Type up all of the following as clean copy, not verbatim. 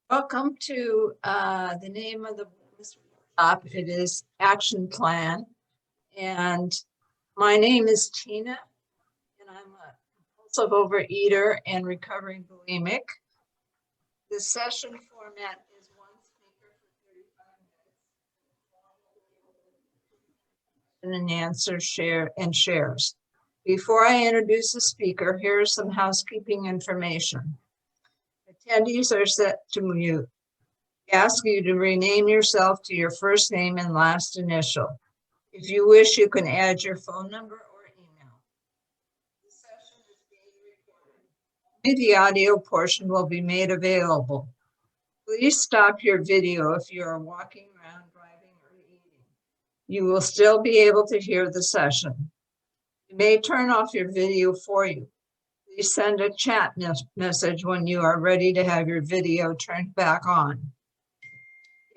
Welcome to the name of the workshop. It is Action Plan. And my name is Tina, and I'm a compulsive overeater and recovering bulimic. The session format is one speaker for 35 minutes and answer, share, and shares. Before I introduce the speaker, here's some housekeeping information. Attendees are set to mute. Ask you to rename yourself to your first name and last initial. If you wish, you can add your phone number or email. The session is being recorded. Only the audio portion will be made available. Please stop your video if you are walking around, driving, or eating. You will still be able to hear the session. You may turn off your video for you. Please send a chat message when you are ready to have your video turned back on.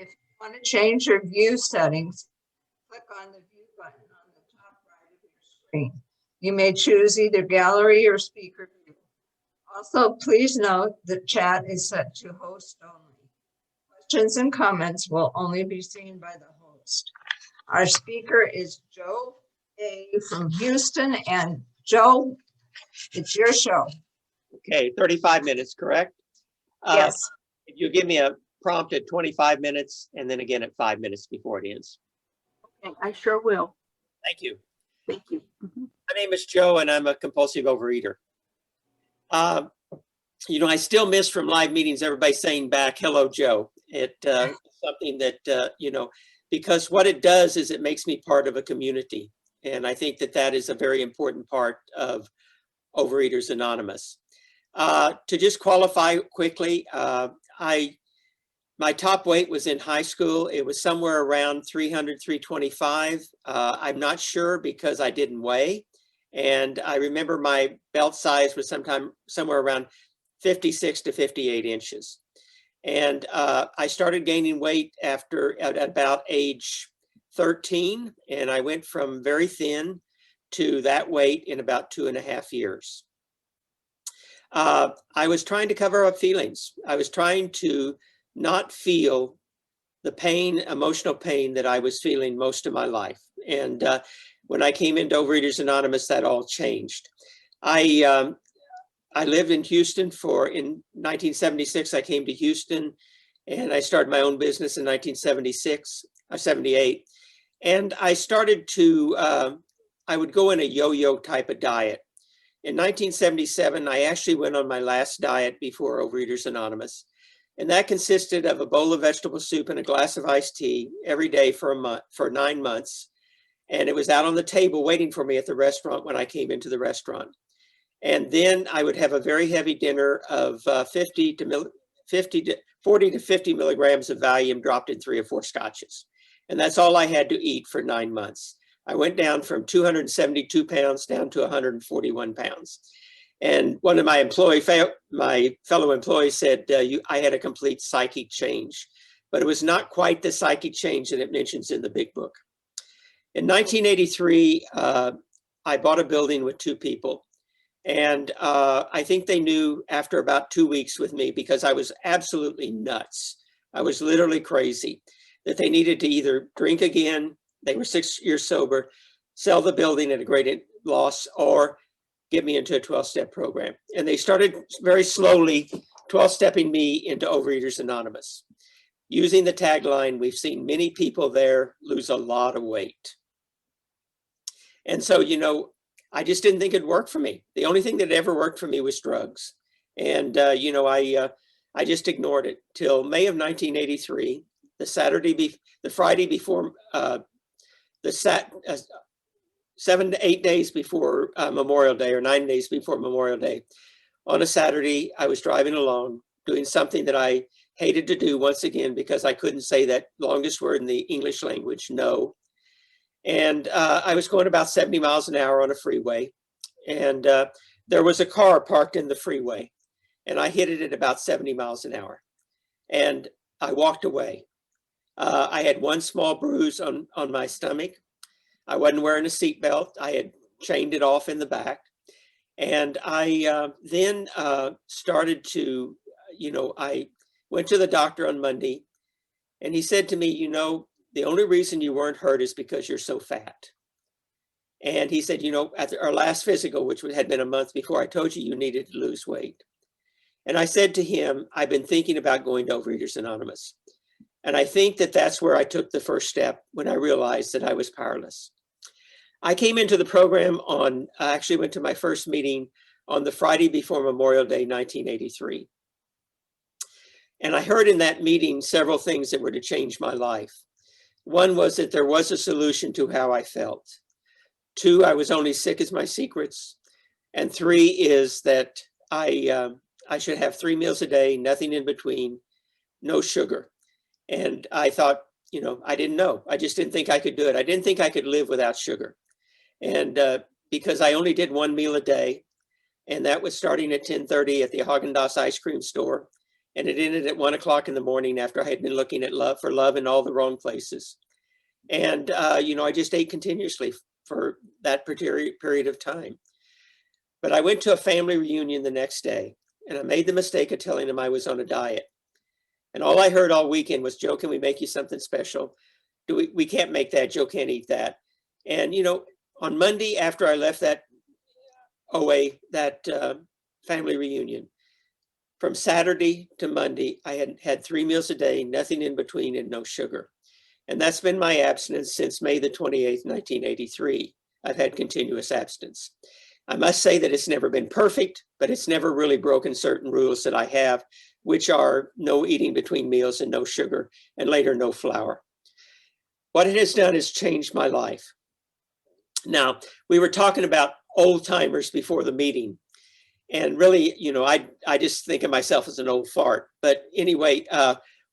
If you want to change your view settings, click on the view button on the top right of your screen. You may choose either gallery or speaker view. Also, please note the chat is set to host only. Questions and comments will only be seen by the host. Our speaker is Joe A. from Houston, and Joe, it's your show. Okay, 35 minutes, correct? Yes. If you give me a prompt at 25 minutes and then again at 5 minutes before it ends. Okay, I sure will. Thank you. Thank you. My name is Joe and I'm a compulsive overeater. I still miss from live meetings everybody saying back, hello, Joe. It's something that, because what it does is it makes me part of a community. And I think that that is a very important part of Overeaters Anonymous. To just qualify quickly, my top weight was in high school. It was somewhere around 300, 325. I'm not sure because I didn't weigh. And I remember my belt size was somewhere around 56 to 58 inches. And I started gaining weight at about age 13. And I went from very thin to that weight in about 2.5 years. I was trying to cover up feelings. I was trying to not feel the pain, emotional pain that I was feeling most of my life. And when I came into Overeaters Anonymous, that all changed. I lived in Houston in 1976, I came to Houston and I started my own business in 1976 or 78. And I started to, I would go in a yo-yo type of diet. In 1977, I actually went on my last diet before Overeaters Anonymous. And that consisted of a bowl of vegetable soup and a glass of iced tea every day for 9 months. And it was out on the table waiting for me at the restaurant when I came into the restaurant. And then I would have a very heavy dinner of 40 to 50 milligrams of Valium dropped in 3 or 4 scotches. And that's all I had to eat for 9 months. I went down from 272 pounds down to 141 pounds. And one of my fellow employees said, I had a complete psychic change, but it was not quite the psychic change that it mentions in the big book. In 1983, I bought a building with 2 people. And I think they knew after about 2 weeks with me, because I was absolutely nuts. I was literally crazy, that they needed to either drink again, they were 6 years sober, sell the building at a great loss, or get me into a 12-step program. And they started very slowly 12-stepping me into Overeaters Anonymous. Using the tagline, we've seen many people there lose a lot of weight. And so, I just didn't think it'd work for me. The only thing that ever worked for me was drugs. And, I just ignored it till May of 1983, the Friday before, 7 to 8 days before Memorial Day, or 9 days before Memorial Day. On a Saturday, I was driving along, doing something that I hated to do once again, because I couldn't say that longest word in the English language, no. And I was going about 70 miles an hour on a freeway. And there was a car parked in the freeway. And I hit it at about 70 miles an hour. And I walked away. I had one small bruise on my stomach. I wasn't wearing a seatbelt. I had chained it off in the back. And I then started to, I went to the doctor on Monday, and he said to me, you know, the only reason you weren't hurt is because you're so fat. And he said, you know, at our last physical, which had been a month before, I told you you needed to lose weight. And I said to him, I've been thinking about going to Overeaters Anonymous. And I think that that's where I took the first step when I realized that I was powerless. I came into the program I actually went to my first meeting on the Friday before Memorial Day, 1983. And I heard in that meeting several things that were to change my life. One was that there was a solution to how I felt. 2, I was only sick as my secrets. And 3 is that I should have 3 meals a day, nothing in between, no sugar. And I thought, you know, I didn't know. I just didn't think I could do it. I didn't think I could live without sugar. And because I only did 1 meal a day, and that was starting at 10:30 at the Haagen-Dazs ice cream store. And it ended at 1 o'clock in the morning after I had been looking at love in all the wrong places. And, you know, I just ate continuously for that period of time. But I went to a family reunion the next day, and I made the mistake of telling them I was on a diet. And all I heard all weekend was, Joe, can we make you something special? We can't make that. Joe can't eat that. And, you know, on Monday after I left that OA, that family reunion, from Saturday to Monday, I had 3 meals a day, nothing in between, and no sugar. And that's been my abstinence since May the 28th, 1983. I've had continuous abstinence. I must say that it's never been perfect, but it's never really broken certain rules that I have, which are no eating between meals and no sugar, and later no flour. What it has done is changed my life. Now, we were talking about old timers before the meeting. And really, you know, I just think of myself as an old fart. But anyway,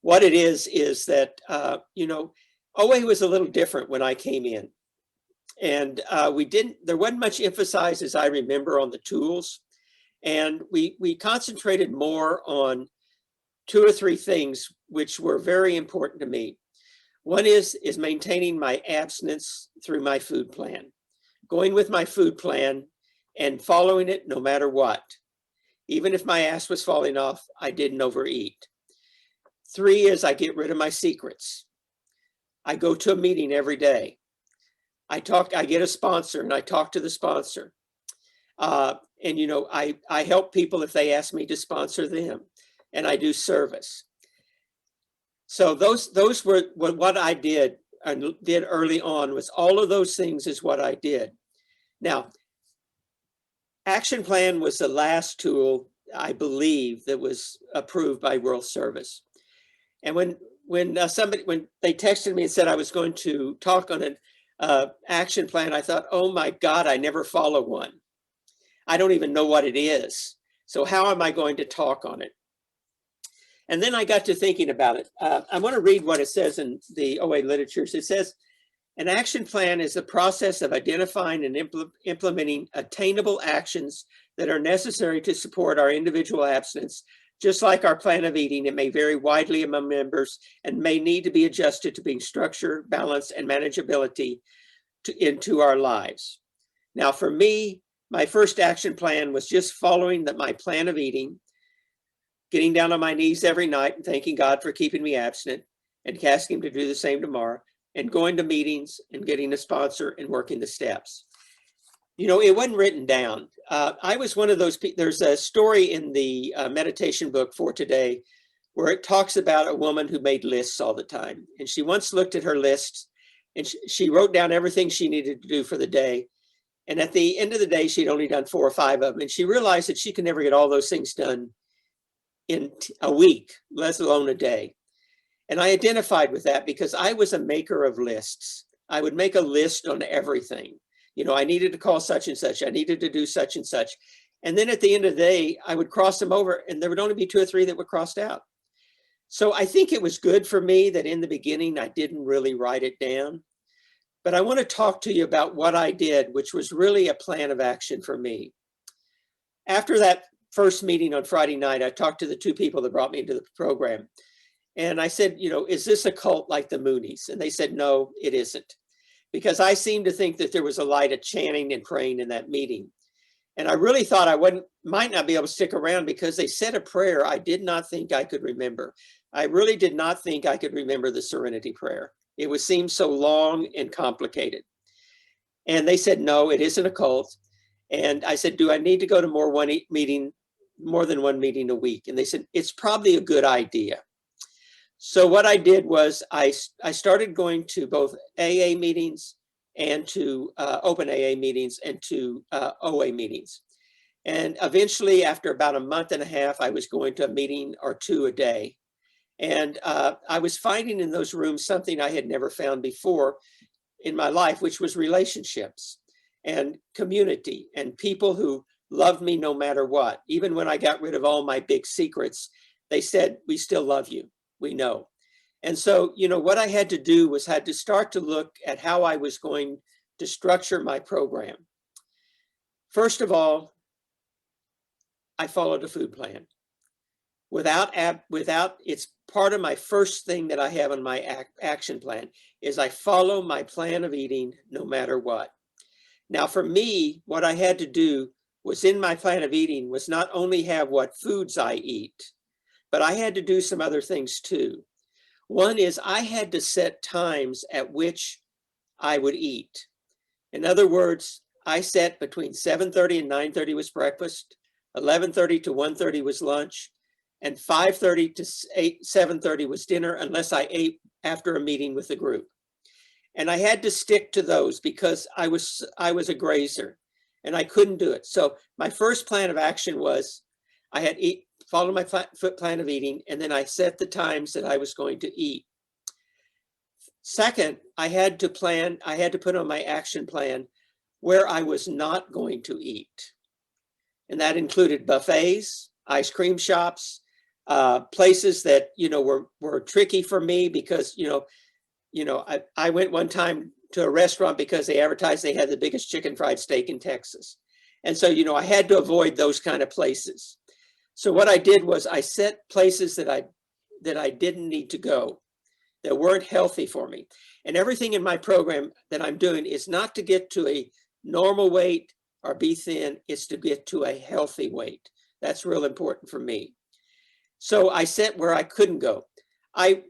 what it is that, you know, OA was a little different when I came in. And there wasn't much emphasis, as I remember, on the tools. And we concentrated more on 2 or 3 things, which were very important to me. One is maintaining my abstinence through my food plan, going with my food plan and following it no matter what. Even if my ass was falling off, I didn't overeat. 3 is I get rid of my secrets. I go to a meeting every day. I get a sponsor and I talk to the sponsor. And, you know, I help people if they ask me to sponsor them, and I do service. So those were what I did early on. Was all of those things is what I did. Now, Action Plan was the last tool, I believe, that was approved by World Service. And when they texted me and said I was going to talk on an action plan, I thought, oh my God, I never follow one. I don't even know what it is. So how am I going to talk on it? And then I got to thinking about it. I want to read what it says in the OA literature. It says, an action plan is the process of identifying and implementing attainable actions that are necessary to support our individual abstinence. Just like our plan of eating, it may vary widely among members and may need to be adjusted to bring structure, balance, and manageability into our lives. Now, for me, my first action plan was just following my plan of eating, getting down on my knees every night and thanking God for keeping me abstinent and asking him to do the same tomorrow, and going to meetings and getting a sponsor and working the steps. You know, it wasn't written down. I was one of those people. There's a story in the meditation book for today where it talks about a woman who made lists all the time. And she once looked at her lists and she wrote down everything she needed to do for the day. And at the end of the day, she'd only done 4 or 5 of them. And she realized that she could never get all those things done in a week, let alone a day. And I identified with that because I was a maker of lists. I would make a list on everything. You know, I needed to call such and such. I needed to do such and such. And then at the end of the day, I would cross them over and there would only be 2 or 3 that were crossed out. So I think it was good for me that in the beginning, I didn't really write it down. But I want to talk to you about what I did, which was really a plan of action for me. After that first meeting on Friday night, I talked to the 2 people that brought me into the program. And I said, you know, is this a cult like the Moonies? And they said, no, it isn't. Because I seemed to think that there was a light of chanting and praying in that meeting. And I really thought I might not be able to stick around because they said a prayer I did not think I could remember. I really did not think I could remember the Serenity Prayer. It would seem so long and complicated. And they said, no, it isn't a cult. And I said, do I need to go to more than one meeting a week? And they said, it's probably a good idea. So what I did was I started going to both AA meetings and to open AA meetings and to OA meetings. And eventually, after about a month and a half, I was going to a meeting or two a day. And I was finding in those rooms something I had never found before in my life, which was relationships and community and people who loved me no matter what. Even when I got rid of all my big secrets, they said, we still love you, we know. And so, you know, what I had to do was had to start to look at how I was going to structure my program. First of all, I followed a food plan. It's part of my first thing that I have on my action plan is I follow my plan of eating no matter what. Now, for me, what I had to do was in my plan of eating was not only have what foods I eat, but I had to do some other things too. One is I had to set times at which I would eat. In other words, I set between 7:30 and 9:30 was breakfast, 11:30 to 1:30 was lunch, and 5:30 to 7:30 was dinner, unless I ate after a meeting with the group. And I had to stick to those because I was a grazer and I couldn't do it. So my first plan of action was I had follow my plan of eating, and then I set the times that I was going to eat. Second, I had to put on my action plan where I was not going to eat. And that included buffets, ice cream shops, places that, you know, were tricky for me because, I went one time to a restaurant because they advertised they had the biggest chicken fried steak in Texas. And so, I had to avoid those kind of places. So what I did was I set places that I didn't need to go, that weren't healthy for me. And everything in my program that I'm doing is not to get to a normal weight or be thin, it's to get to a healthy weight. That's real important for me. So I set where I couldn't go. I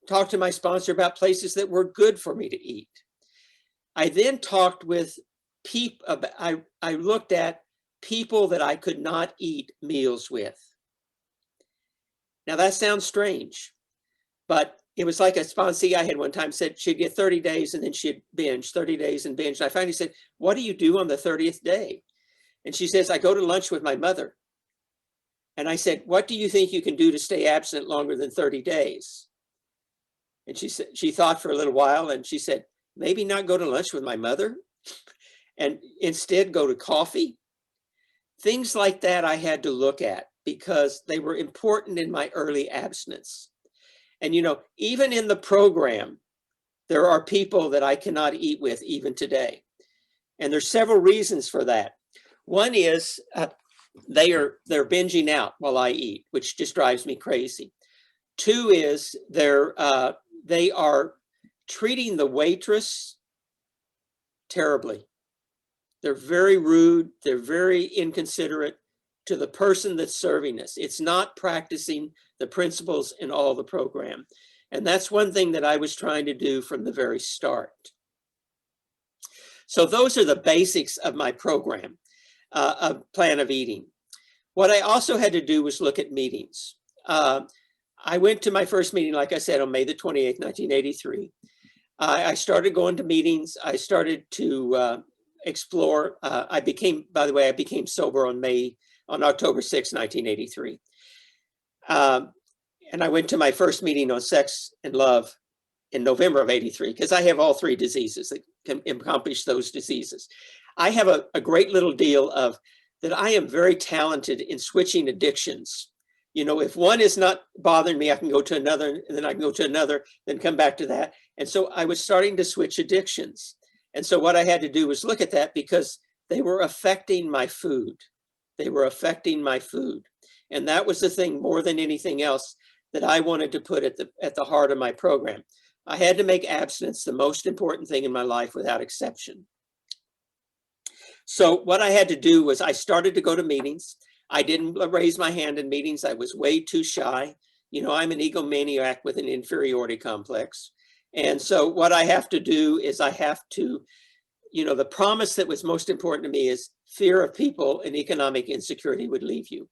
talked to my sponsor about places that were good for me to eat. I then talked with people, I looked at people that I could not eat meals with. Now that sounds strange, but it was like a sponsee I had one time said she'd get 30 days and then she'd binge, 30 days and binge. And I finally said, what do you do on the 30th day? And she says, I go to lunch with my mother. And I said, what do you think you can do to stay abstinent longer than 30 days? And she thought for a little while and she said, maybe not go to lunch with my mother and instead go to coffee. Things like that I had to look at because they were important in my early abstinence. And, even in the program, there are people that I cannot eat with even today. And there's several reasons for that. One is they're binging out while I eat, which just drives me crazy. Two is they are treating the waitress terribly. They're very rude. They're very inconsiderate to the person that's serving us. It's not practicing the principles in all the program. And that's one thing that I was trying to do from the very start. So those are the basics of my program, a plan of eating. What I also had to do was look at meetings. I went to my first meeting, like I said, on May the 28th, 1983. I started going to meetings. I started to explore. I became sober on October 6, 1983. And I went to my first meeting on sex and love in November of 83, because I have all three diseases that can accomplish those diseases. I have a great little deal of that I am very talented in switching addictions. If one is not bothering me, I can go to another, and then I can go to another, then come back to that. And so I was starting to switch addictions. And so what I had to do was look at that because they were affecting my food. They were affecting my food. And that was the thing more than anything else that I wanted to put at the heart of my program. I had to make abstinence the most important thing in my life without exception. So what I had to do was I started to go to meetings. I didn't raise my hand in meetings. I was way too shy. You know, I'm an egomaniac with an inferiority complex. And so what I have to do is I have to, you know, the promise that was most important to me is fear of people and economic insecurity would leave you.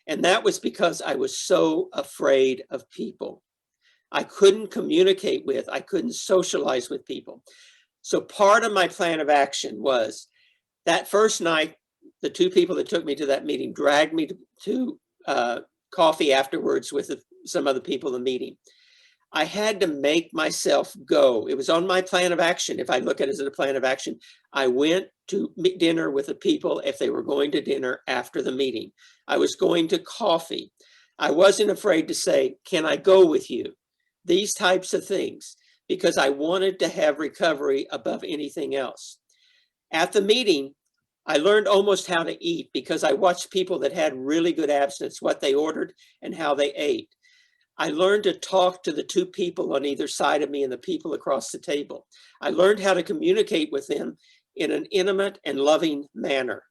And that was because I was so afraid of people. I couldn't communicate with, I couldn't socialize with people. So part of my plan of action was that first night, the two people that took me to that meeting dragged me to coffee afterwards with some other people in the meeting. I had to make myself go. It was on my plan of action. If I look at it as a plan of action, I went to dinner with the people if they were going to dinner after the meeting. I was going to coffee. I wasn't afraid to say, can I go with you? These types of things, because I wanted to have recovery above anything else. At the meeting, I learned almost how to eat because I watched people that had really good abstinence, what they ordered and how they ate. I learned to talk to the two people on either side of me and the people across the table. I learned how to communicate with them in an intimate and loving manner.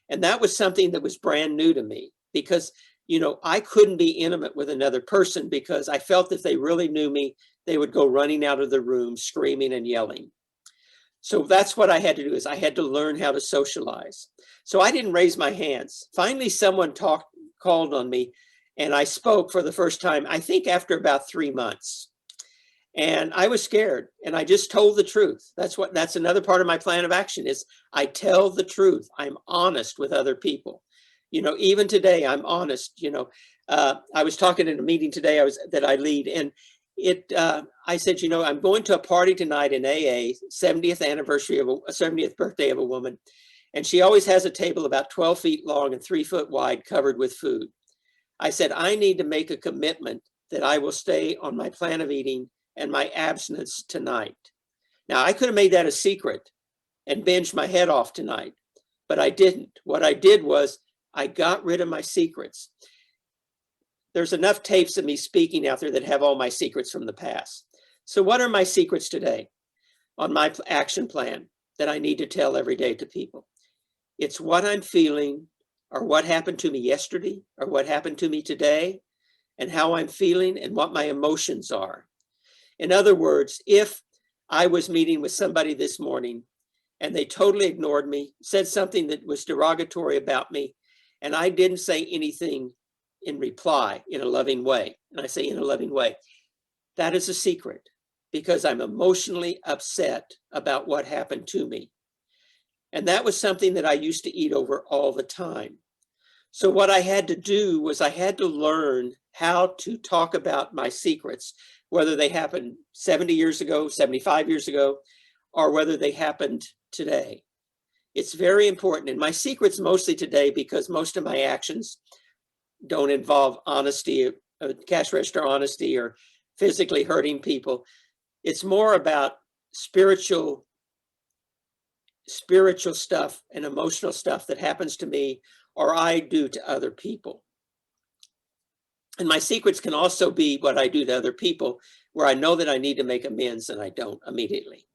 And that was something that was brand new to me because, you know, I couldn't be intimate with another person because I felt if they really knew me, they would go running out of the room, screaming and yelling. So that's what I had to do is I had to learn how to socialize. So I didn't raise my hands. Finally, someone called on me and I spoke for the first time, I think after about 3 months. And I was scared and I just told the truth. That's another part of my plan of action is I tell the truth. I'm honest with other people. You know, even today I'm honest. You know, I was talking in a meeting today that I lead and I said, you know, I'm going to a party tonight in AA, 70th anniversary of a 70th birthday of a woman. And she always has a table about 12 feet long and 3 foot wide covered with food. I said, I need to make a commitment that I will stay on my plan of eating and my abstinence tonight. Now, I could have made that a secret and binged my head off tonight, but I didn't. What I did was I got rid of my secrets. There's enough tapes of me speaking out there that have all my secrets from the past. So what are my secrets today on my action plan that I need to tell every day to people? It's what I'm feeling or what happened to me yesterday or what happened to me today and how I'm feeling and what my emotions are. In other words, if I was meeting with somebody this morning and they totally ignored me, said something that was derogatory about me, and I didn't say anything in reply in a loving way, and I say in a loving way, that is a secret because I'm emotionally upset about what happened to me. And that was something that I used to eat over all the time. So what I had to do was I had to learn how to talk about my secrets, whether they happened 70 years ago, 75 years ago, or whether they happened today. It's very important. And my secrets mostly today because most of my actions don't involve honesty, cash register honesty, or physically hurting people. It's more about spiritual stuff and emotional stuff that happens to me or I do to other people. And my secrets can also be what I do to other people where I know that I need to make amends and I don't immediately.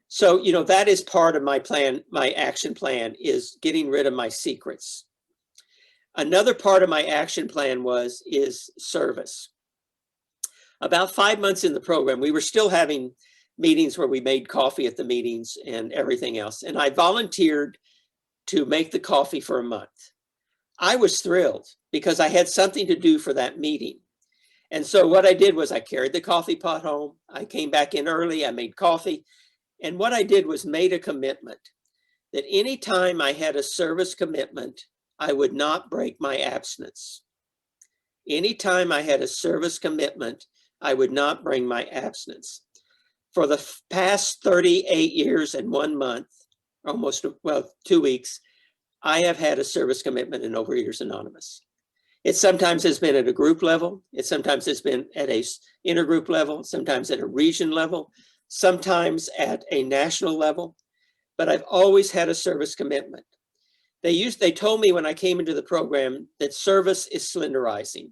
So, you know, that is part of my plan, my action plan is getting rid of my secrets. Another part of my action plan is service. About 5 months in the program, we were still having meetings where we made coffee at the meetings and everything else. And I volunteered to make the coffee for a month. I was thrilled because I had something to do for that meeting. And so what I did was I carried the coffee pot home. I came back in early, I made coffee. And what I did was made a commitment that anytime I had a service commitment, I would not break my abstinence. Anytime I had a service commitment, I would not bring my abstinence. For the past 38 years and 1 month, almost, well, 2 weeks, I have had a service commitment in Overeaters Anonymous. It sometimes has been at a group level. It sometimes has been at a intergroup level, sometimes at a region level, sometimes at a national level, but I've always had a service commitment. They told me when I came into the program that service is slenderizing.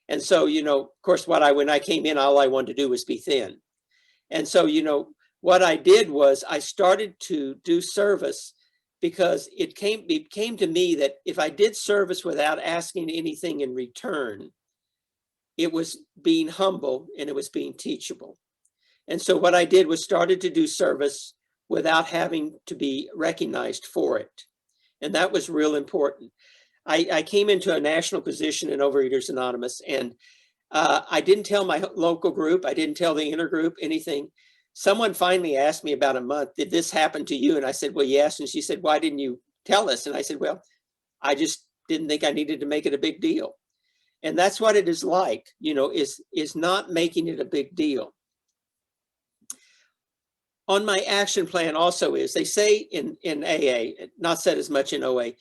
And so, you know, of course, when I came in, all I wanted to do was be thin. And so, you know, what I did was I started to do service because it came to me that if I did service without asking anything in return, it was being humble and it was being teachable. And so what I did was started to do service without having to be recognized for it. And that was real important. I came into a national position in Overeaters Anonymous, and I didn't tell my local group, I didn't tell the intergroup anything. Someone finally asked me about a month, did this happen to you? And I said, well, yes. And she said, why didn't you tell us? And I said, well, I just didn't think I needed to make it a big deal. And that's what it is like, you know, is not making it a big deal. On my action plan also is, they say in AA, not said as much in OA,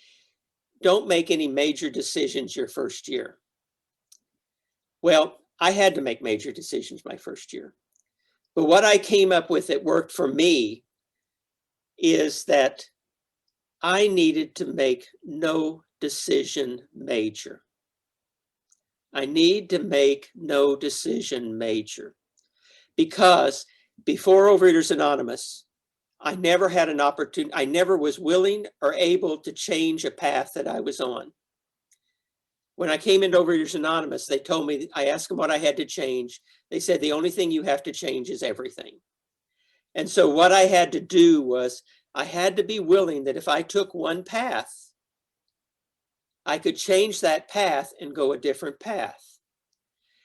don't make any major decisions your first year. Well, I had to make major decisions my first year. But what I came up with that worked for me is that I needed to make no decision major. I need to make no decision major, because before Overeaters Anonymous, I never had an opportunity, I never was willing or able to change a path that I was on. When I came into Overeaters Anonymous, they told me, I asked them what I had to change. They said, the only thing you have to change is everything. And so what I had to do was, I had to be willing that if I took one path, I could change that path and go a different path.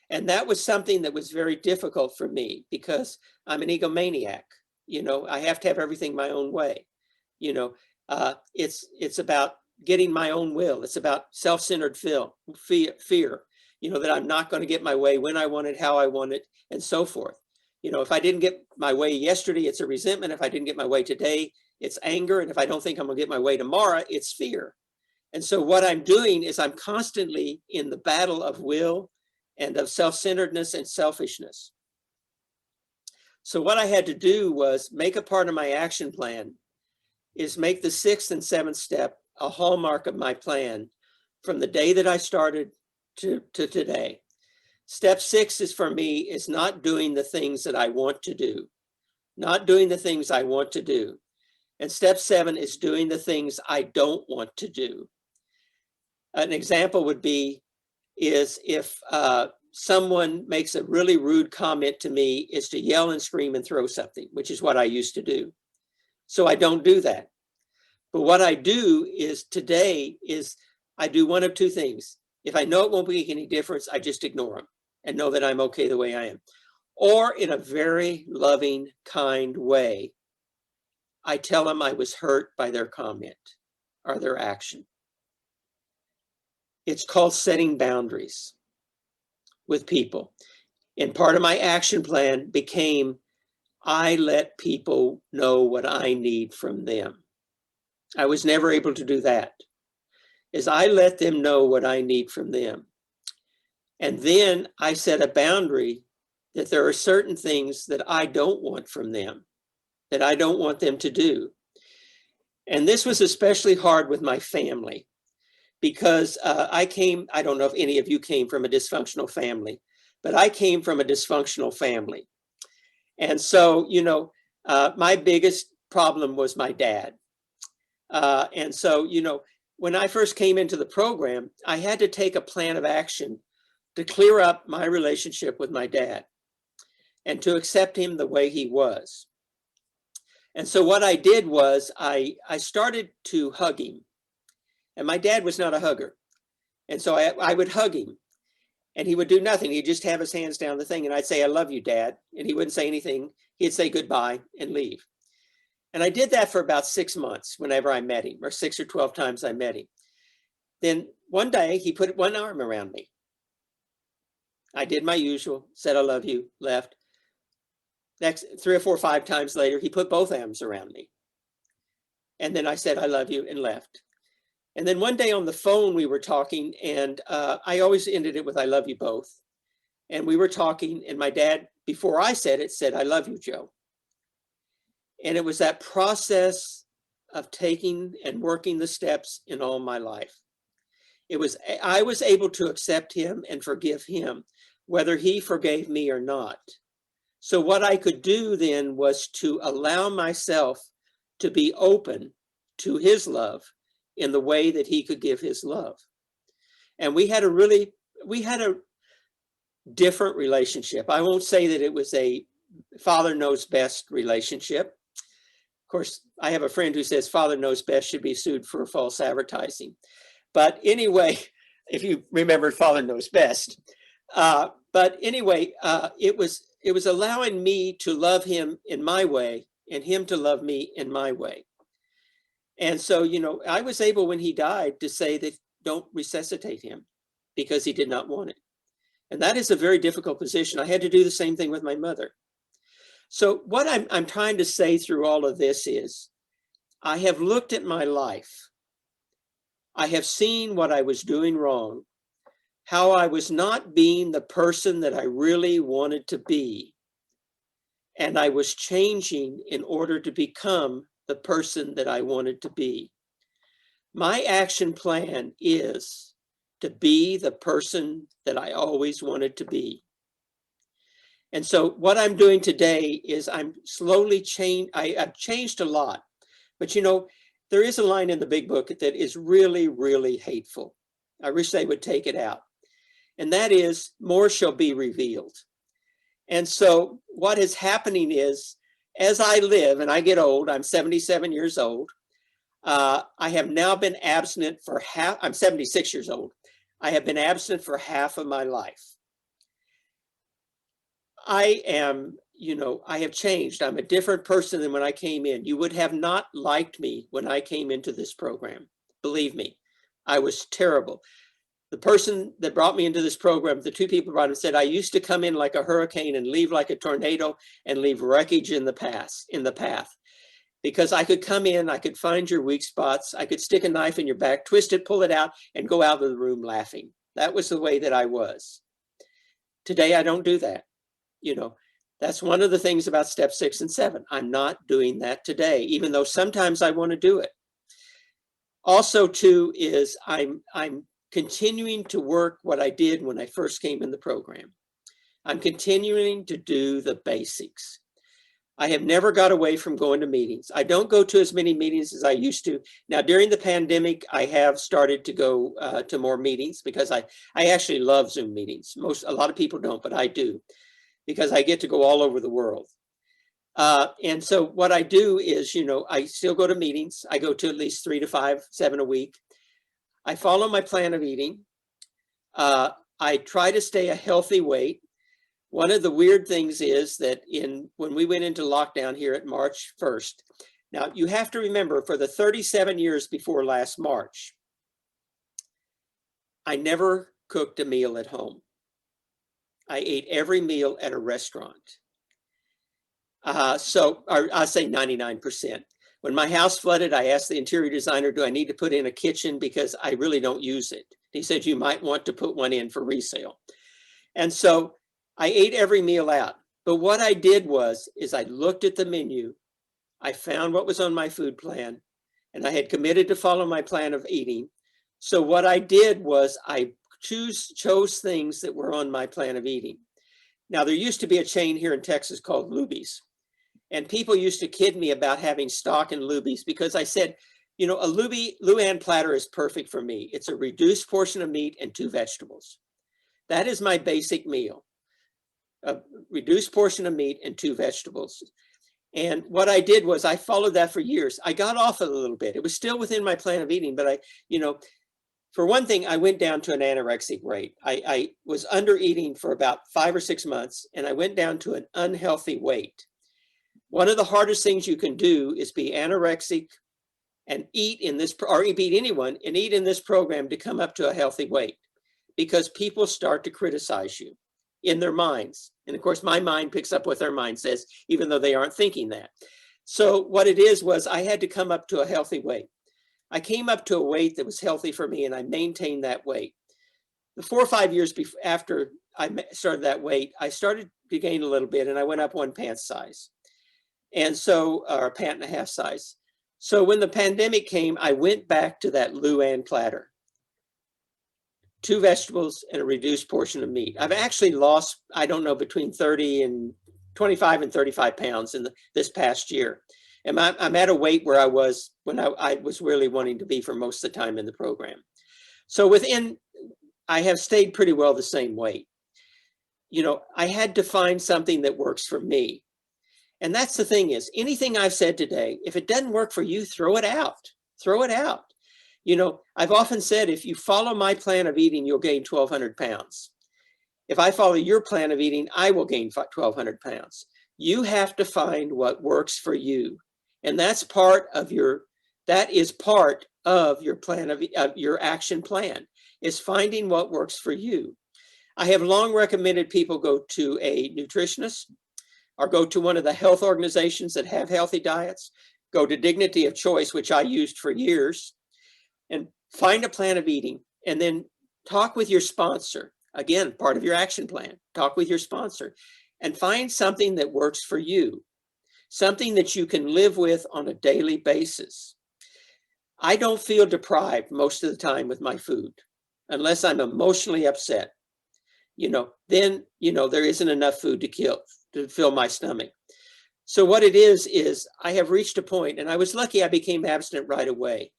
And that was something that was very difficult for me, because I'm an egomaniac. You know, I have to have everything my own way. You know, it's about getting my own will. It's about self-centered fear, you know, that I'm not going to get my way when I want it, how I want it, and so forth. You know, if I didn't get my way yesterday, it's a resentment. If I didn't get my way today, it's anger. And if I don't think I'm going to get my way tomorrow, it's fear. And so what I'm doing is I'm constantly in the battle of will and of self-centeredness and selfishness. So what I had to do was make a part of my action plan is make the 6th and 7th step a hallmark of my plan from the day that I started to today. Step 6 is, for me, is not doing the things that I want to do, not doing the things I want to do. And step 7 is doing the things I don't want to do. An example would be, is if someone makes a really rude comment to me, is to yell and scream and throw something, which is what I used to do. So I don't do that. But what I do is today is I do one of two things. If I know it won't make any difference, I just ignore them and know that I'm okay the way I am. Or in a very loving, kind way, I tell them I was hurt by their comment or their action. It's called setting boundaries with people. And part of my action plan became, I let people know what I need from them. I was never able to do that. Is I let them know what I need from them. And then I set a boundary that there are certain things that I don't want from them, that I don't want them to do. And this was especially hard with my family, because I don't know if any of you came from a dysfunctional family, but I came from a dysfunctional family. And so, you know, my biggest problem was my dad. And so, you know, when I first came into the program, I had to take a plan of action to clear up my relationship with my dad and to accept him the way he was. And so what I did was I started to hug him. And my dad was not a hugger. And so I would hug him and he would do nothing. He'd just have his hands down the thing. And I'd say, I love you, Dad. And he wouldn't say anything. He'd say goodbye and leave. And I did that for about 6 months whenever I met him, or 6 or 12 times I met him. Then one day he put one arm around me. I did my usual, said, I love you, left. Next, 3 or 4 or 5 times later, he put both arms around me. And then I said, I love you, and left. And then one day on the phone, we were talking, and I always ended it with, I love you both. And we were talking, and my dad, before I said it, said, I love you, Joe. And it was that process of taking and working the steps in all my life. I was able to accept him and forgive him, whether he forgave me or not. So what I could do then was to allow myself to be open to his love in the way that he could give his love. And we had a different relationship. I won't say that it was a father knows best relationship. Of course, I have a friend who says father knows best should be sued for false advertising. But anyway, if you remember, father knows best. But anyway, it was allowing me to love him in my way and him to love me in my way. And so, I was able when he died to say that don't resuscitate him because he did not want it. And that is a very difficult position. I had to do the same thing with my mother. So what I'm trying to say through all of this is I have looked at my life. I have seen what I was doing wrong, how I was not being the person that I really wanted to be. And I was changing in order to become the person that I wanted to be. My action plan is to be the person that I always wanted to be. And so what I'm doing today is I'm slowly I've changed a lot, but there is a line in the big book that is really, really hateful. I wish they would take it out. And that is, more shall be revealed. And so what is happening is, as I live and I get old, I'm 77 years old. I have now been abstinent for I'm 76 years old. I have been abstinent for half of my life. I have changed. I'm a different person than when I came in. You would have not liked me when I came into this program. Believe me, I was terrible. The person that brought me into this program, the two people brought him, said, I used to come in like a hurricane and leave like a tornado and leave wreckage in the path. Because I could come in, I could find your weak spots, I could stick a knife in your back, twist it, pull it out, and go out of the room laughing. That was the way that I was. Today, I don't do that. That's one of the things about step 6 and 7. I'm not doing that today, even though sometimes I want to do it. Also, too, is I'm continuing to work what I did when I first came in the program. I'm continuing to do the basics. I have never got away from going to meetings. I don't go to as many meetings as I used to. Now, during the pandemic, I have started to go to more meetings because I actually love Zoom meetings. A lot of people don't, but I do, because I get to go all over the world. And so what I do is, I still go to meetings. I go to at least 3 to 5, 7 a week. I follow my plan of eating. I try to stay a healthy weight. One of the weird things is that when we went into lockdown here at March 1st, now you have to remember, for the 37 years before last March, I never cooked a meal at home. I ate every meal at a restaurant. I'll say 99%. When my house flooded, I asked the interior designer, do I need to put in a kitchen because I really don't use it? He said, you might want to put one in for resale. And so I ate every meal out. But what I did is I looked at the menu, I found what was on my food plan, and I had committed to follow my plan of eating. So what I did was I chose things that were on my plan of eating. Now, there used to be a chain here in Texas called Luby's, and people used to kid me about having stock in Luby's because I said, a Luann platter is perfect for me. It's a reduced portion of meat and 2 vegetables. That is my basic meal, a reduced portion of meat and 2 vegetables. And what I did was I followed that for years. I got off it a little bit. It was still within my plan of eating, but for one thing, I went down to an anorexic weight. I was under eating for about 5 or 6 months, and I went down to an unhealthy weight. One of the hardest things you can do is be anorexic and eat in this, or beat anyone and eat in this program to come up to a healthy weight, because people start to criticize you in their minds. And of course, my mind picks up what their mind says, even though they aren't thinking that. So what it was I had to come up to a healthy weight. I came up to a weight that was healthy for me, and I maintained that weight. The 4 or 5 years after I started that weight, I started to gain a little bit, and I went up 1 pant size. And so, or a pant and a half size. So when the pandemic came, I went back to that Luann platter. 2 vegetables and a reduced portion of meat. I've actually lost, I don't know, between 25 and 35 pounds in this past year. And I'm at a weight where I was when I was really wanting to be for most of the time in the program. So I have stayed pretty well the same weight. I had to find something that works for me. And that's the thing is, anything I've said today, if it doesn't work for you, throw it out. Throw it out. I've often said, if you follow my plan of eating, you'll gain 1,200 pounds. If I follow your plan of eating, I will gain 1,200 pounds. You have to find what works for you. And that is part of your plan of your action plan, is finding what works for you. I have long recommended people go to a nutritionist or go to one of the health organizations that have healthy diets, go to Dignity of Choice, which I used for years, and find a plan of eating, and then talk with your sponsor. Again, part of your action plan, talk with your sponsor and find something that works for you, something that you can live with on a daily basis. I don't feel deprived most of the time with my food, unless I'm emotionally upset. Then, there isn't enough food to fill my stomach. So what it is I have reached a point, and I was lucky I became abstinent right away.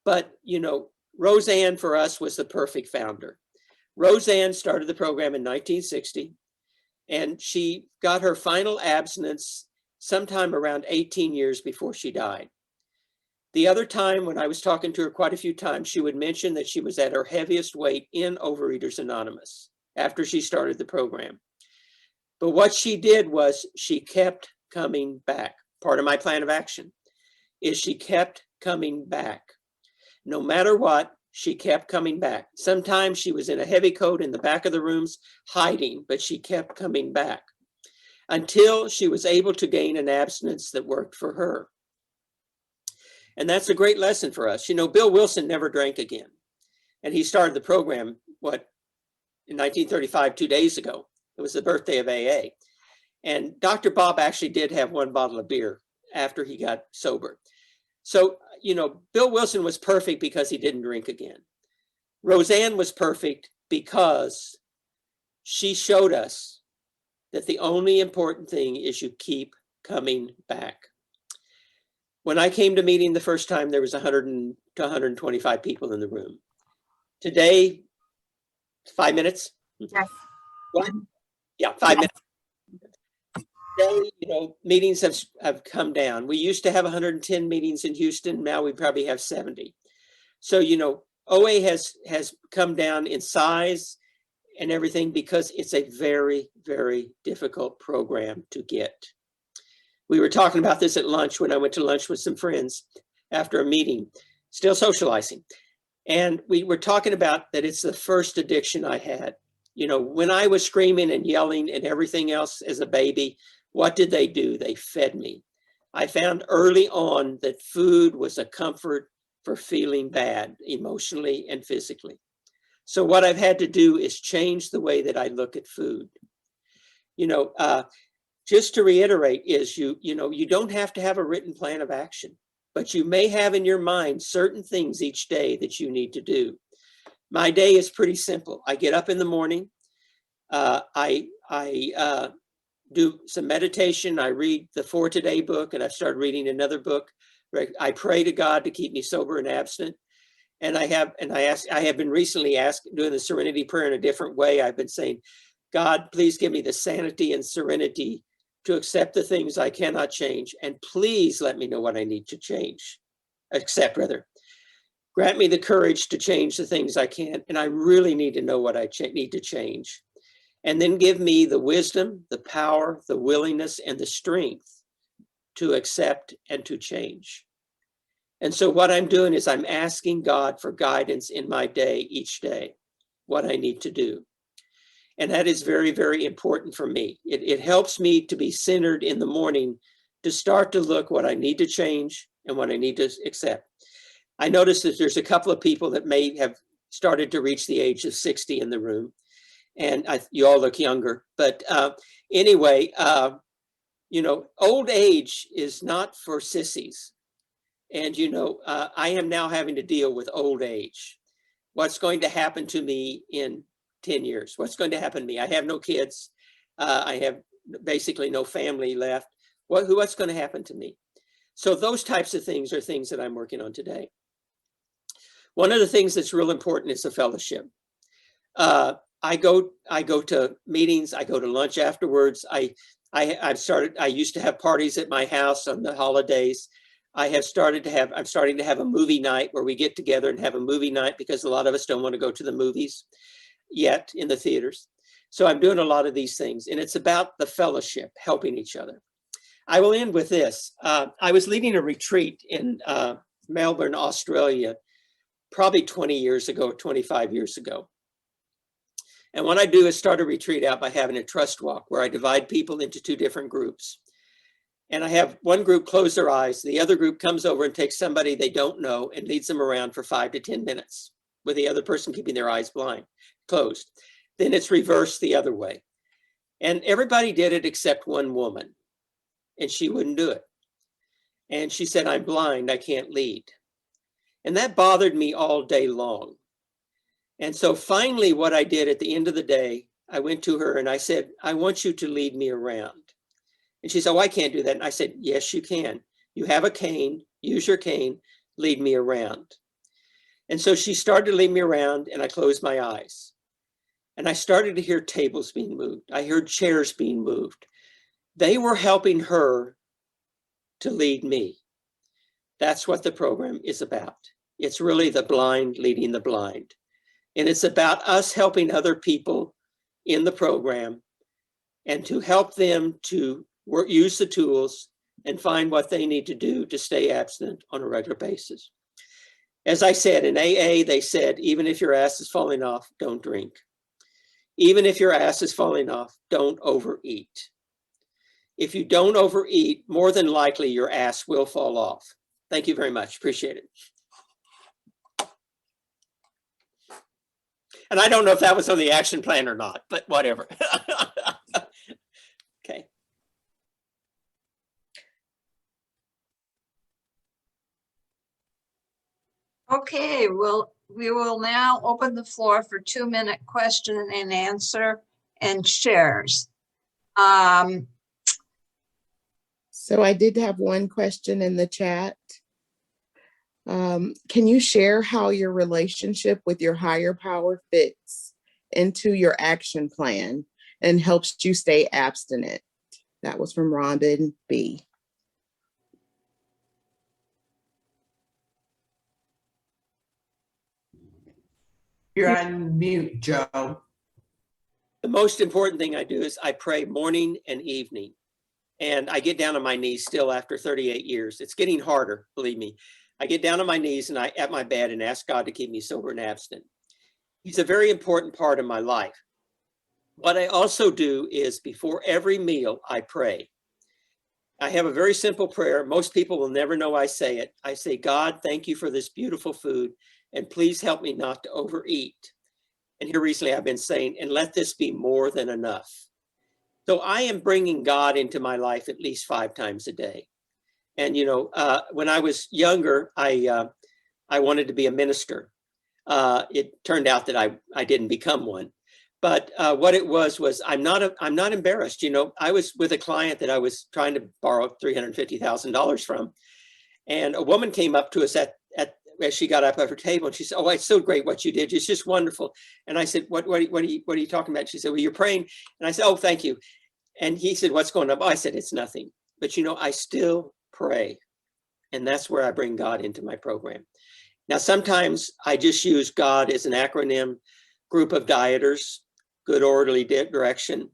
But, Roseanne for us was the perfect founder. Roseanne started the program in 1960, and she got her final abstinence sometime around 18 years before she died. The other time, when I was talking to her quite a few times, she would mention that she was at her heaviest weight in Overeaters Anonymous after she started the program. But what she did was she kept coming back. Part of my plan of action is she kept coming back. No matter what, she kept coming back. Sometimes she was in a heavy coat in the back of the rooms hiding, but she kept coming back until she was able to gain an abstinence that worked for her. And that's a great lesson for us. Bill Wilson never drank again. And he started the program, in 1935, 2 days ago. It was the birthday of AA. And Dr. Bob actually did have one bottle of beer after he got sober. So, Bill Wilson was perfect because he didn't drink again. Roseanne was perfect because she showed us that the only important thing is you keep coming back. When I came to meeting the first time, there was 100 to 125 people in the room. Today, 5 minutes? Yes. What? Yeah, 5 minutes. Today, meetings have come down. We used to have 110 meetings in Houston. Now we probably have 70. So, OA has come down in size and everything because it's a very, very difficult program to get. We were talking about this at lunch when I went to lunch with some friends after a meeting, still socializing. And we were talking about that it's the first addiction I had. When I was screaming and yelling and everything else as a baby, what did they do? They fed me. I found early on that food was a comfort for feeling bad emotionally and physically. So what I've had to do is change the way that I look at food. Just to reiterate is you don't have to have a written plan of action, but you may have in your mind certain things each day that you need to do. My day is pretty simple. I get up in the morning. I do some meditation. I read the For Today book, and I've started reading another book. I pray to God to keep me sober and abstinent. And I have been recently doing the serenity prayer in a different way. I've been saying, God, please give me the sanity and serenity to accept the things I cannot change. And please let me know what I need to accept. Grant me the courage to change the things I can't. And I really need to know what I need to change. And then give me the wisdom, the power, the willingness, and the strength to accept and to change. And so what I'm doing is I'm asking God for guidance in my day, each day, what I need to do. And that is very, very important for me. It helps me to be centered in the morning, to start to look what I need to change and what I need to accept. I noticed that there's a couple of people that may have started to reach the age of 60 in the room. And you all look younger. But anyway, old age is not for sissies. And, I am now having to deal with old age. What's going to happen to me in 10 years? What's going to happen to me? I have no kids. I have basically no family left. What's going to happen to me? So those types of things are things that I'm working on today. One of the things that's real important is the fellowship. I go to meetings, I go to lunch afterwards. I used to have parties at my house on the holidays. I'm starting to have a movie night where we get together and have a movie night because a lot of us don't want to go to the movies yet in the theaters. So I'm doing a lot of these things, and it's about the fellowship, helping each other. I will end with this. I was leading a retreat in Melbourne, Australia, probably 20 years ago, 25 years ago. And what I do is start a retreat out by having a trust walk where I divide people into two different groups. And I have one group close their eyes. The other group comes over and takes somebody they don't know and leads them around for 5 to 10 minutes with the other person keeping their eyes closed. Then it's reversed the other way. And everybody did it except one woman, and she wouldn't do it. And she said, "I'm blind, I can't lead." And that bothered me all day long. And so finally what I did at the end of the day, I went to her and I said, "I want you to lead me around." And she said, "Oh, I can't do that." And I said, "Yes, you can. You have a cane, use your cane, lead me around." And so she started to lead me around, and I closed my eyes. And I started to hear tables being moved. I heard chairs being moved. They were helping her to lead me. That's what the program is about. It's really the blind leading the blind. And it's about us helping other people in the program and to help them to use the tools and find what they need to do to stay abstinent on a regular basis. As I said, in AA, they said, even if your ass is falling off, don't drink. Even if your ass is falling off, don't overeat. If you don't overeat, more than likely your ass will fall off. Thank you very much. Appreciate it. And I don't know if that was on the action plan or not, but whatever. Okay. Okay, we will now open the floor for 2-minute question and answer and shares. So I did have one question in the chat. Can you share how your relationship with your higher power fits into your action plan and helps you stay abstinent? That was from Robin B. You're on mute, Joe. The most important thing I do is I pray morning and evening. And I get down on my knees still after 38 years. It's getting harder, believe me. I get down on my knees and at my bed and ask God to keep me sober and abstinent. He's a very important part of my life. What I also do is before every meal, I pray. I have a very simple prayer. Most people will never know I say it. I say, "God, thank you for this beautiful food, and please help me not to overeat." And here recently I've been saying, "And let this be more than enough." So I am bringing God into my life at least 5 times a day. And, you know, when I was younger, I wanted to be a minister. It turned out that I didn't become one. But what it was I'm not embarrassed. You know, I was with a client that I was trying to borrow $350,000 from. And a woman came up to us as she got up at her table, and she said, "Oh, it's so great what you did. It's just wonderful." And I said, what are you talking about? She said, "Well, you're praying." And I said, "Oh, thank you." And he said, "What's going on?" I said, "It's nothing." But, you know, I still pray. And that's where I bring God into my program. Now, sometimes I just use God as an acronym, group of dieters, good orderly direction,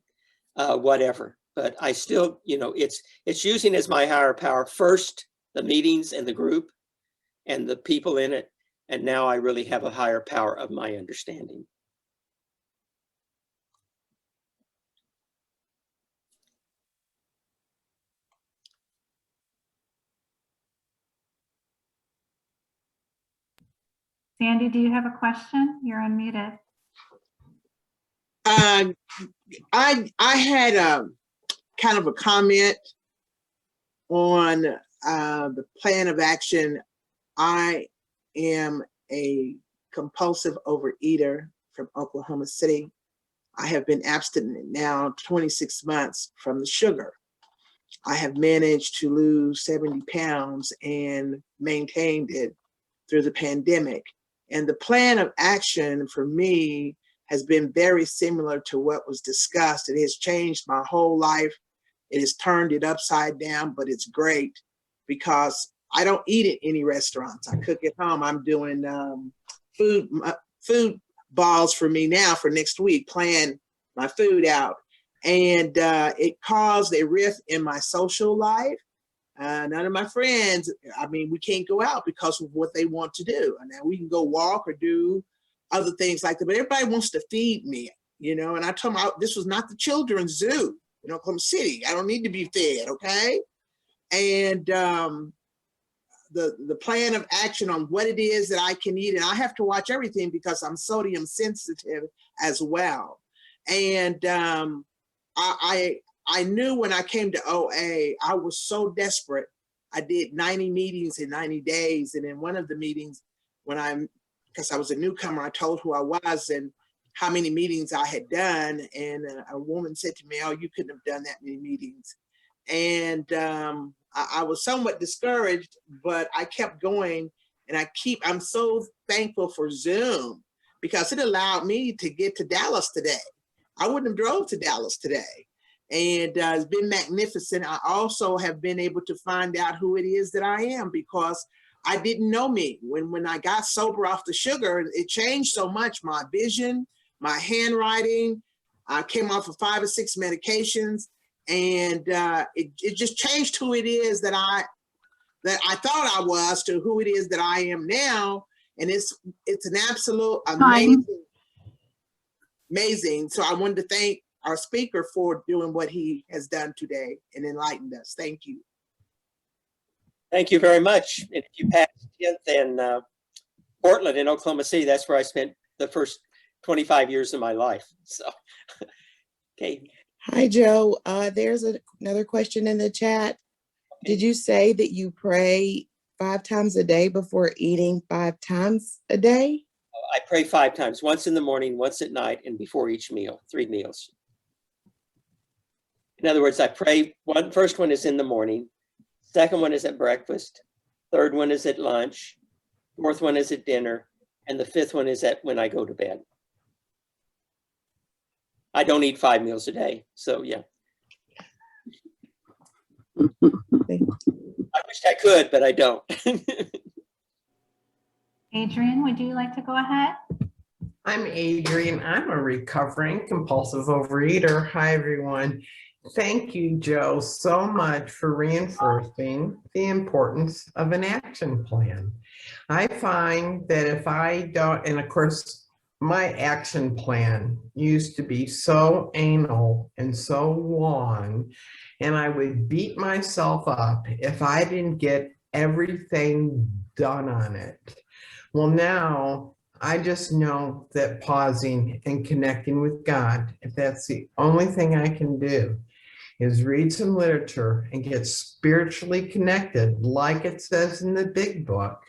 whatever. But I still, you know, it's using as my higher power first, the meetings and the group and the people in it. And now I really have a higher power of my understanding. Sandy, do you have a question? You're unmuted. I had a kind of a comment on the plan of action. I am a compulsive overeater from Oklahoma City. I have been abstinent now 26 months from the sugar. I have managed to lose 70 pounds and maintained it through the pandemic. And the plan of action for me has been very similar to what was discussed. It has changed my whole life. It has turned it upside down, but it's great because I don't eat at any restaurants. I cook at home. I'm doing food balls for me now for next week, plan my food out. And it caused a rift in my social life. None of my friends, I mean, we can't go out because of what they want to do. And now we can go walk or do other things like that, but everybody wants to feed me, you know, and I told them this was not the children's zoo in Oklahoma City. I don't need to be fed, okay? And the plan of action on what it is that I can eat, and I have to watch everything because I'm sodium sensitive as well. And I knew when I came to OA, I was so desperate. I did 90 meetings in 90 days. And in one of the meetings, because I was a newcomer, I told who I was and how many meetings I had done. And a woman said to me, "Oh, you couldn't have done that many meetings." And I was somewhat discouraged, but I kept going. And I'm so thankful for Zoom because it allowed me to get to Dallas today. I wouldn't have drove to Dallas today. And it's been magnificent. I also have been able to find out who it is that I am because I didn't know me. When I got sober off the sugar, it changed so much. My vision, my handwriting, I came off of 5 or 6 medications, and it just changed who it is that I thought I was to who it is that I am now. And it's an absolute amazing. So I wanted to thank our speaker for doing what he has done today and enlightened us. Thank you. Thank you very much. And if you passed 10th in Portland in Oklahoma City, that's where I spent the first 25 years of my life. So, okay. Hi, Joe. There's another question in the chat. Did you say that you pray 5 times a day before eating 5 times a day? I pray 5 times, once in the morning, once at night, and before each meal, 3 meals. In other words, I pray, first one is in the morning, second one is at breakfast, third one is at lunch, fourth one is at dinner, and the 5th one is when I go to bed. I don't eat 5 meals a day, so yeah. I wish I could, but I don't. Adrian, would you like to go ahead? I'm Adrian. I'm a recovering compulsive overeater. Hi, everyone. Thank you, Joe, so much for reinforcing the importance of an action plan. I find that if I don't, and of course, my action plan used to be so anal and so long, and I would beat myself up if I didn't get everything done on it. Well, now I just know that pausing and connecting with God, if that's the only thing I can do, is read some literature and get spiritually connected, like it says in the big book,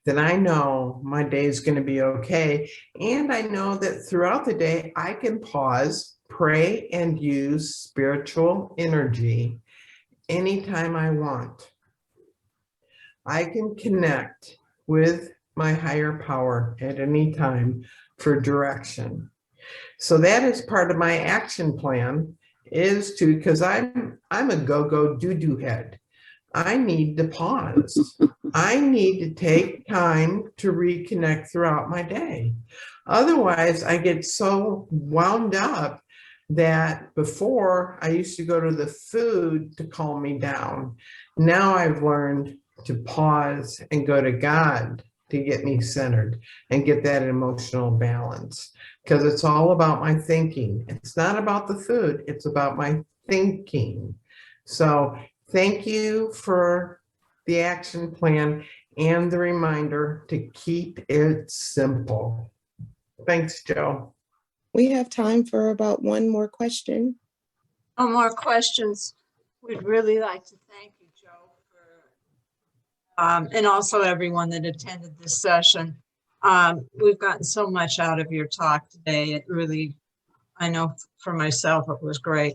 then I know my day is going to be okay. And I know that throughout the day, I can pause, pray, and use spiritual energy anytime I want. I can connect with my higher power at any time for direction. So that is part of my action plan, is to, because I'm a go-go do-do head. I need to pause. I need to take time to reconnect throughout my day. Otherwise, I get so wound up that before I used to go to the food to calm me down. Now I've learned to pause and go to God to get me centered and get that emotional balance, because it's all about my thinking. It's not about the food, it's about my thinking. So thank you for the action plan and the reminder to keep it simple. Thanks, Joe. We have time for about one more question. No more questions. We'd really like to thank you, Joe, for, and also everyone that attended this session. We've gotten so much out of your talk today. It really, I know for myself, it was great.